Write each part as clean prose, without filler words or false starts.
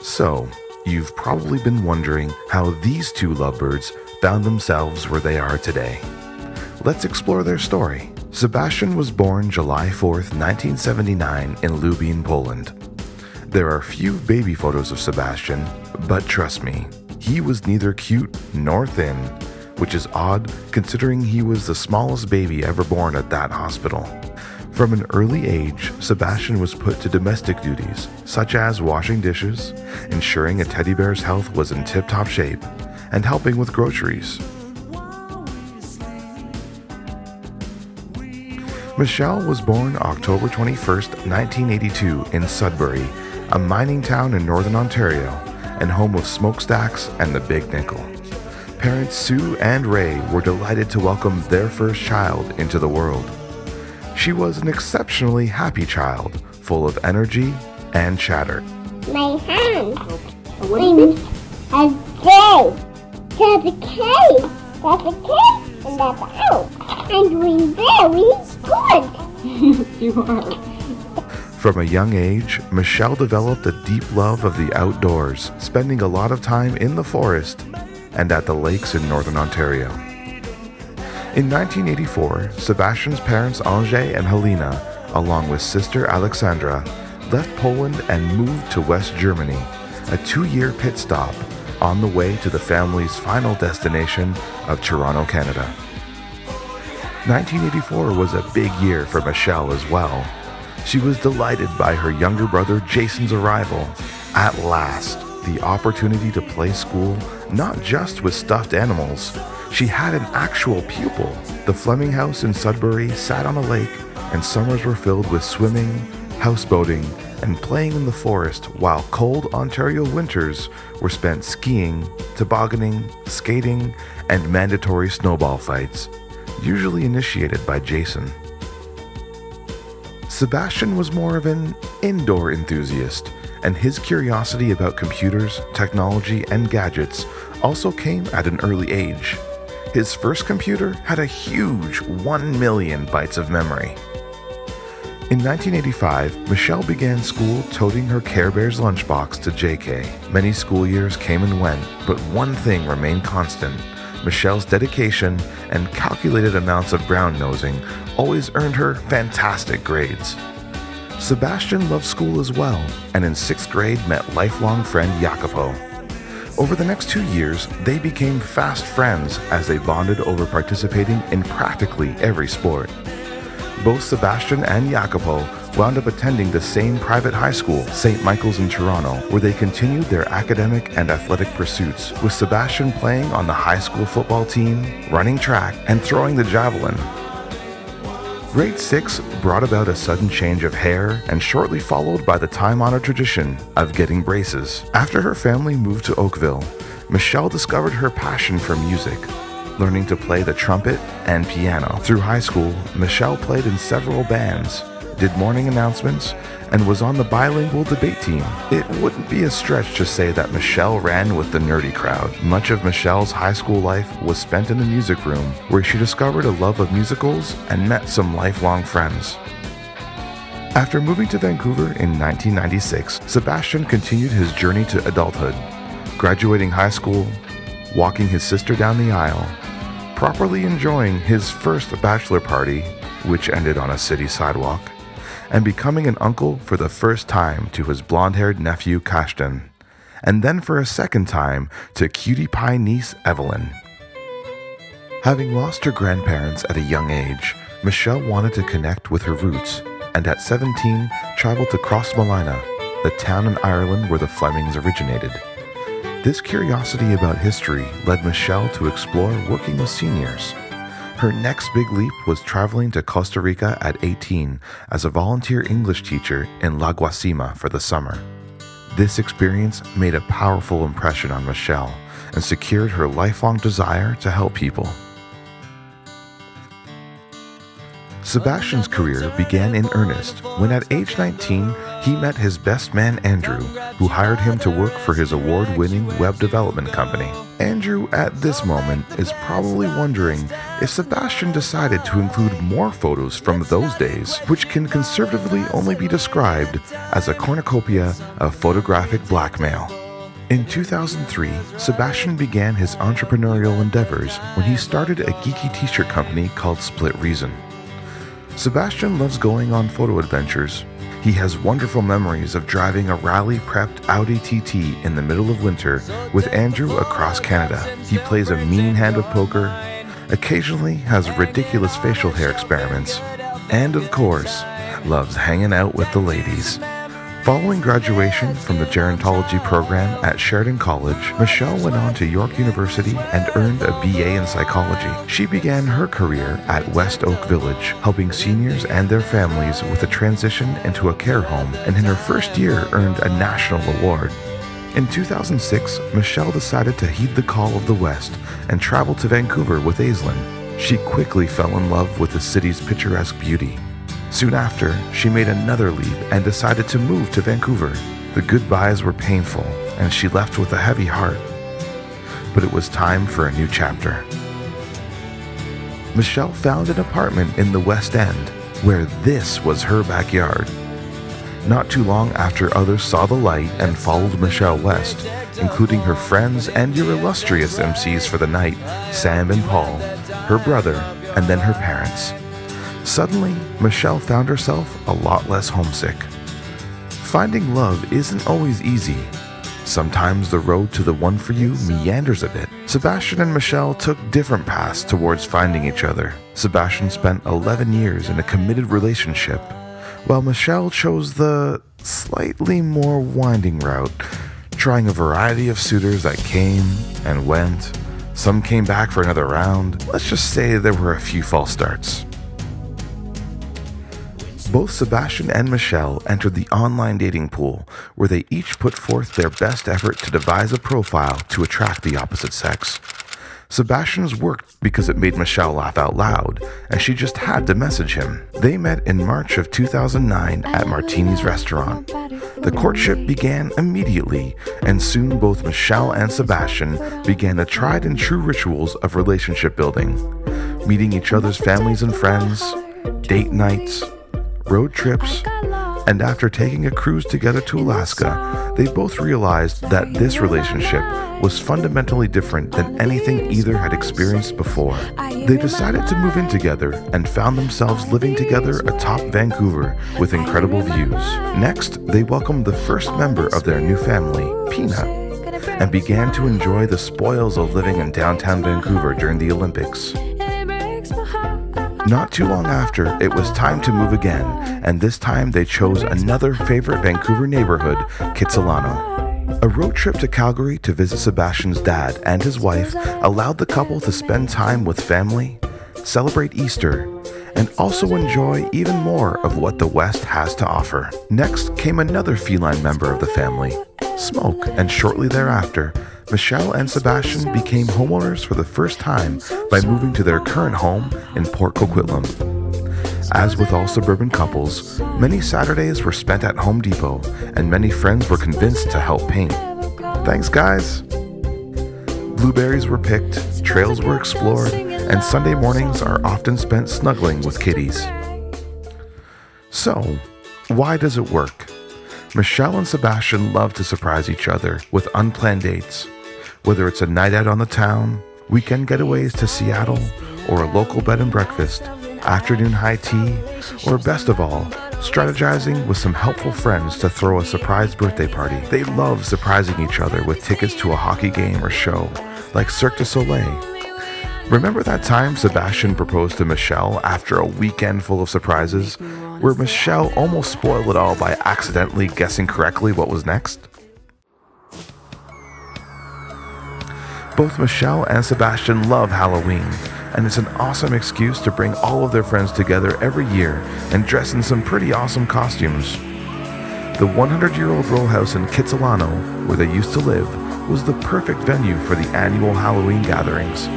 So, you've probably been wondering how these two lovebirds found themselves where they are today. Let's explore their story. Sebastian was born July 4th, 1979 in Lublin, Poland. There are few baby photos of Sebastian, but trust me, he was neither cute nor thin, which is odd considering he was the smallest baby ever born at that hospital. From an early age, Sebastian was put to domestic duties, such as washing dishes, ensuring a teddy bear's health was in tip-top shape, and helping with groceries. Michelle was born October 21st, 1982 in Sudbury, a mining town in northern Ontario, and home of smokestacks and the Big Nickel. Parents Sue and Ray were delighted to welcome their first child into the world. She was an exceptionally happy child, full of energy and chatter. My hand. What do you mean? A J. There's a K. That's a K and that's a L. I'm doing very good. You are. From a young age, Michelle developed a deep love of the outdoors, spending a lot of time in the forest and at the lakes in northern Ontario. In 1984, Sebastian's parents Andrzej and Helena, along with sister Alexandra, left Poland and moved to West Germany, a 2-year pit stop on the way to the family's final destination of Toronto, Canada. 1984 was a big year for Michelle as well. She was delighted by her younger brother Jason's arrival. At last, the opportunity to play school, not just with stuffed animals. She had an actual pupil. The Fleming house in Sudbury sat on a lake, and summers were filled with swimming, houseboating, and playing in the forest, while cold Ontario winters were spent skiing, tobogganing, skating, and mandatory snowball fights, usually initiated by Jason. Sebastian was more of an indoor enthusiast, and his curiosity about computers, technology, and gadgets also came at an early age. His first computer had a huge 1 million bytes of memory. In 1985, Michelle began school toting her Care Bears lunchbox to JK. Many school years came and went, but one thing remained constant. Michelle's dedication and calculated amounts of brown-nosing always earned her fantastic grades. Sebastian loved school as well, and in 6th grade met lifelong friend Jacopo. Over the next 2 years, they became fast friends as they bonded over participating in practically every sport. Both Sebastian and Jacopo wound up attending the same private high school, St. Michael's in Toronto, where they continued their academic and athletic pursuits, with Sebastian playing on the high school football team, running track, and throwing the javelin. Grade 6 brought about a sudden change of hair and shortly followed by the time-honored tradition of getting braces. After her family moved to Oakville, Michelle discovered her passion for music, learning to play the trumpet and piano. Through high school, Michelle played in several bands, did morning announcements, and was on the bilingual debate team. It wouldn't be a stretch to say that Michelle ran with the nerdy crowd. Much of Michelle's high school life was spent in the music room, where she discovered a love of musicals and met some lifelong friends. After moving to Vancouver in 1996, Sebastian continued his journey to adulthood, graduating high school, walking his sister down the aisle, properly enjoying his first bachelor party, which ended on a city sidewalk, and becoming an uncle for the first time to his blonde-haired nephew Kashtan, and then for a second time to cutie pie niece Evelyn. Having lost her grandparents at a young age, Michelle wanted to connect with her roots, and at 17 traveled to Crossmolina, the town in Ireland where the Flemings originated. This curiosity about history led Michelle to explore working with seniors. Her next big leap was traveling to Costa Rica at 18 as a volunteer English teacher in La Guasima for the summer. This experience made a powerful impression on Michelle and secured her lifelong desire to help people. Sebastian's career began in earnest when at age 19 he met his best man Andrew, who hired him to work for his award-winning web development company. Andrew at this moment is probably wondering if Sebastian decided to include more photos from those days, which can conservatively only be described as a cornucopia of photographic blackmail. In 2003, Sebastian began his entrepreneurial endeavors when he started a geeky t-shirt company called Split Reason. Sebastian loves going on photo adventures. He has wonderful memories of driving a rally-prepped Audi TT in the middle of winter with Andrew across Canada. He plays a mean hand of poker, occasionally has ridiculous facial hair experiments, and of course, loves hanging out with the ladies. Following graduation from the gerontology program at Sheridan College, Michelle went on to York University and earned a BA in psychology. She began her career at West Oak Village, helping seniors and their families with a transition into a care home, and in her first year earned a national award. In 2006, Michelle decided to heed the call of the West and traveled to Vancouver with Aislinn. She quickly fell in love with the city's picturesque beauty. Soon after, she made another leap and decided to move to Vancouver. The goodbyes were painful, and she left with a heavy heart. But it was time for a new chapter. Michelle found an apartment in the West End, where this was her backyard. Not too long after others saw the light and followed Michelle west, including her friends and your illustrious MCs for the night, Sam and Paul, her brother, and then her parents. Suddenly, Michelle found herself a lot less homesick. Finding love isn't always easy. Sometimes the road to the one for you meanders a bit. Sebastian and Michelle took different paths towards finding each other. Sebastian spent 11 years in a committed relationship, while Michelle chose the slightly more winding route, trying a variety of suitors that came and went. Some came back for another round. Let's just say there were a few false starts. Both Sebastian and Michelle entered the online dating pool, where they each put forth their best effort to devise a profile to attract the opposite sex. Sebastian's worked because it made Michelle laugh out loud, and she just had to message him. They met in March of 2009 at Martini's restaurant. The courtship began immediately, and soon both Michelle and Sebastian began the tried and true rituals of relationship building, meeting each other's families and friends, date nights, road trips, and after taking a cruise together to Alaska, they both realized that this relationship was fundamentally different than anything either had experienced before. They decided to move in together and found themselves living together atop Vancouver with incredible views. Next, they welcomed the first member of their new family, Peanut, and began to enjoy the spoils of living in downtown Vancouver during the Olympics. Not too long after, it was time to move again, and this time they chose another favorite Vancouver neighborhood, Kitsilano. A road trip to Calgary to visit Sebastian's dad and his wife allowed the couple to spend time with family, celebrate Easter, and also enjoy even more of what the West has to offer. Next came another feline member of the family, Smoke, and shortly thereafter, Michelle and Sebastian became homeowners for the first time by moving to their current home in Port Coquitlam. As with all suburban couples, many Saturdays were spent at Home Depot, and many friends were convinced to help paint. Thanks, guys! Blueberries were picked, trails were explored, and Sunday mornings are often spent snuggling with kitties. So, why does it work? Michelle and Sebastian love to surprise each other with unplanned dates. Whether it's a night out on the town, weekend getaways to Seattle, or a local bed and breakfast, afternoon high tea, or best of all, strategizing with some helpful friends to throw a surprise birthday party. They love surprising each other with tickets to a hockey game or show, like Cirque du Soleil. Remember that time Sebastian proposed to Michelle after a weekend full of surprises, where Michelle almost spoiled it all by accidentally guessing correctly what was next? Both Michelle and Sebastian love Halloween, and it's an awesome excuse to bring all of their friends together every year and dress in some pretty awesome costumes. The 100-year-old row house in Kitsilano, where they used to live, was the perfect venue for the annual Halloween gatherings.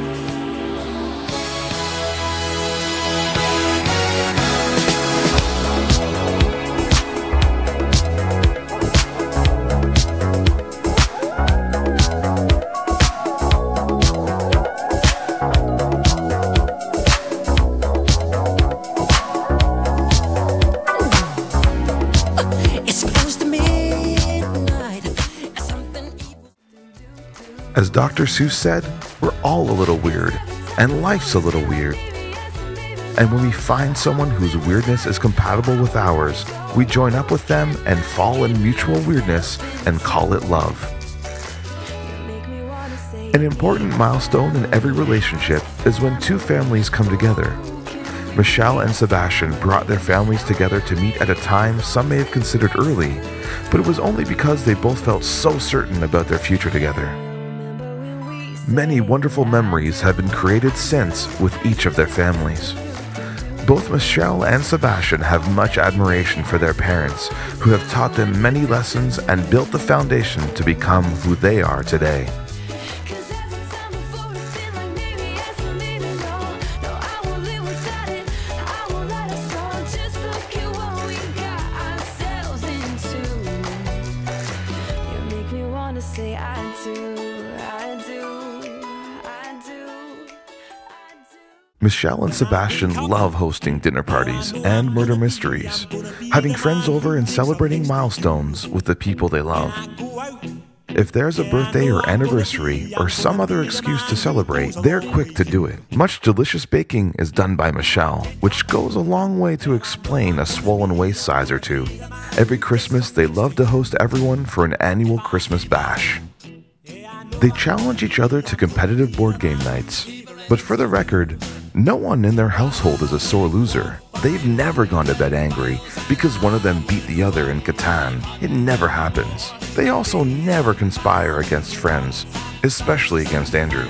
It's close to midnight. As Dr. Seuss said, we're all a little weird, and life's a little weird. And when we find someone whose weirdness is compatible with ours, we join up with them and fall in mutual weirdness and call it love. An important milestone in every relationship is when two families come together. Michelle and Sebastian brought their families together to meet at a time some may have considered early, but it was only because they both felt so certain about their future together. Many wonderful memories have been created since with each of their families. Both Michelle and Sebastian have much admiration for their parents, who have taught them many lessons and built the foundation to become who they are today. Michelle and Sebastian love hosting dinner parties and murder mysteries, having friends over and celebrating milestones with the people they love. If there's a birthday or anniversary or some other excuse to celebrate, they're quick to do it. Much delicious baking is done by Michelle, which goes a long way to explain a swollen waist size or two. Every Christmas, they love to host everyone for an annual Christmas bash. They challenge each other to competitive board game nights. But for the record, no one in their household is a sore loser. They've never gone to bed angry because one of them beat the other in Catan. It never happens. They also never conspire against friends, especially against Andrew.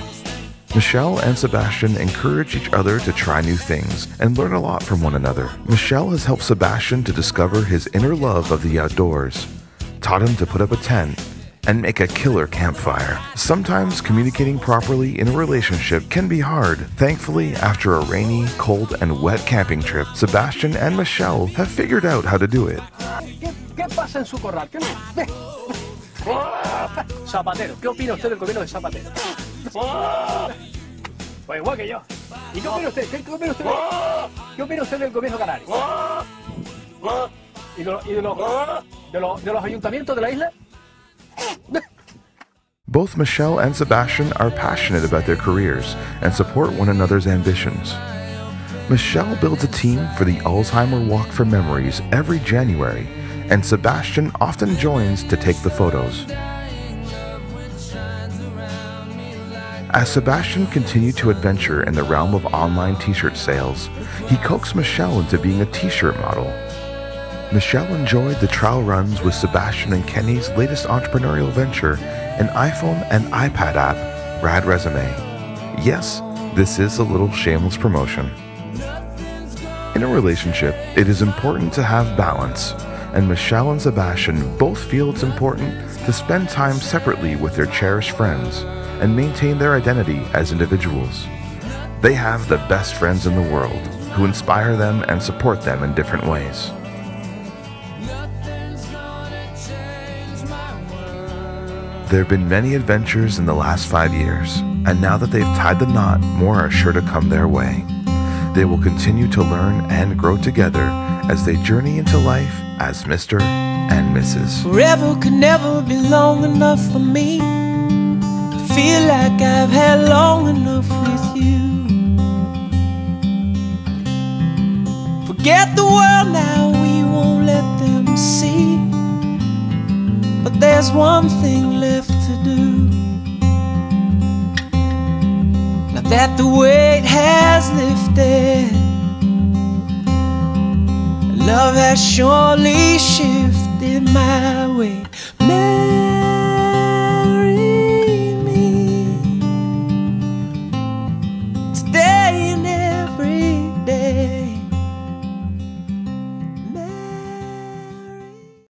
Michelle and Sebastian encourage each other to try new things and learn a lot from one another. Michelle has helped Sebastian to discover his inner love of the outdoors, taught him to put up a tent, and make a killer campfire. Sometimes communicating properly in a relationship can be hard. Thankfully, after a rainy, cold, and wet camping trip, Sebastian and Michelle have figured out how to do it. ¿Qué pasa en su corral? ¿Qué no? Zapatero, ¿qué opina usted del gobierno de Zapatero? Pues igual que yo. ¿Y qué opina usted? ¿Qué opina usted? ¿Qué opina usted del gobierno canario? ¿Y de los ayuntamientos de la isla? Both Michelle and Sebastian are passionate about their careers and support one another's ambitions. Michelle builds a team for the Alzheimer Walk for Memories every January, and Sebastian often joins to take the photos. As Sebastian continued to adventure in the realm of online t-shirt sales, he coaxed Michelle into being a t-shirt model. Michelle enjoyed the trial runs with Sebastian and Kenny's latest entrepreneurial venture, an iPhone and iPad app, Rad Resume. Yes, this is a little shameless promotion. In a relationship, it is important to have balance, and Michelle and Sebastian both feel it's important to spend time separately with their cherished friends and maintain their identity as individuals. They have the best friends in the world who inspire them and support them in different ways. There have been many adventures in the last 5 years, and now that they've tied the knot, more are sure to come their way. They will continue to learn and grow together as they journey into life as Mr. and Mrs. Forever could never be long enough for me to feel like I've had long enough with you. Forget the world now, we won't let them see. But there's one thing left to do. Now that the weight has lifted, love has surely shifted my way.